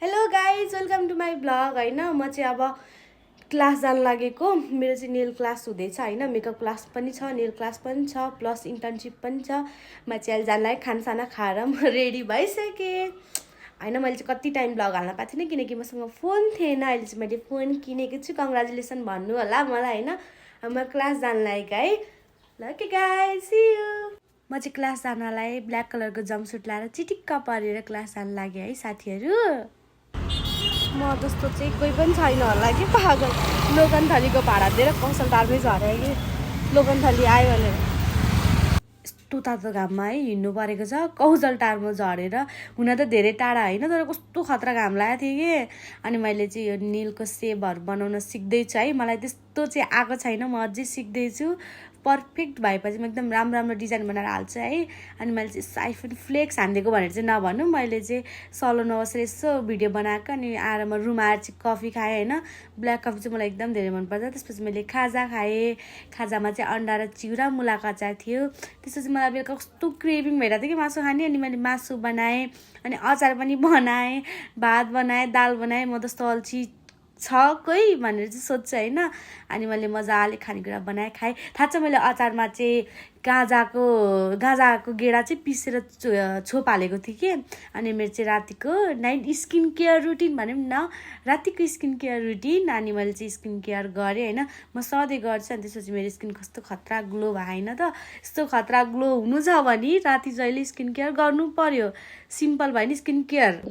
hello guys welcome to my blog होइन म चाहिँ अब क्लास जान लागेको मेरो चाहिँ नेल क्लास हुँदैछ होइन मेकअप क्लास पनि छ नेल क्लास पनि छ प्लस इन्टर्नसिप पनि छ म चाहिँ अहिले जान लागेँ खानासाना खाएर म रेडी भइसकेँ होइन मैले चाहिँ कति टाइम ब्लग हाल्न पाएको थिइनँ किनकि मसँग फोन थिएन अहिले चाहिँ मैले फोन किनेको छु कङ्ग्रेचुलेसन भन्नु होला मलाई होइन म क्लास जान लागेको है ल ओके गाइज सी यू म चाहिँ क्लास जानलाई ब्ल्याक कलरको जम्पसुट लाएर चिटिक्क परेर क्लास जान लागेँ है साथीहरू म जस्तो चाहिँ कोही पनि छैन होला कि पागल लोगन थलीको भाडा दिएर कौशल टारमै झऱ्यो कि लोगन थली आयो भनेर यस्तो तातो घाममा है हिँड्नु परेको छ कौशल टारमा झरेर हुन त धेरै टाढा होइन तर कस्तो खतरा घाम लागेको थियो कि अनि मैले चाहिँ यो निलको सेपहरू बनाउन सिक्दैछु है मलाई त्यस्तो चाहिँ आएको छैन म अझै सिक्दैछु पर्फेक्ट भएपछि म एकदम राम्रो राम्रो डिजाइन बनाएर हाल्छु है अनि मैले चाहिँ साइफन फ्लेक्स हानिदिएको भनेर चाहिँ नभनौँ मैले चाहिँ सलोन बसेर यसो भिडियो बनाएको अनि आएर म रुम आएर चाहिँ कफी खाएँ होइन ब्ल्याक कफी चाहिँ मलाई एकदम धेरै मनपर्छ त्यसपछि मैले खाजा खाएँ खाजामा चाहिँ अन्डा र चिउरा मुलाको अचार थियो त्यसपछि मलाई बेलुका कस्तो क्रेभिङ भइरहेको थियो कि मासु खाने अनि मैले मासु बनाएँ अनि अचार पनि बनाएँ भात बनाएँ दाल बनाएँ म जस्तो अल्छी छ कोही भनेर चाहिँ सोध्छु होइन अनि मैले मजाले खानेकुरा बनाएँ खाएँ थाहा छ मैले अचारमा चाहिँ गाँजाको गेडा चाहिँ पिसेर छोप हालेको थिएँ कि अनि मेरो चाहिँ रातिको नाइट स्किन केयर रुटिन भनौँ न रातिको स्किन केयर रुटिन अनि मैले चाहिँ स्किन केयर गरेँ होइन म सधैँ गर्छु अनि त्यसपछि मेरो स्किन कस्तो खतरा ग्लो भयो होइन त यस्तो खतरा ग्लो हुनु छ भने राति जहिले स्किन केयर गर्नु पर्यो सिम्पल भयो नि स्किन केयर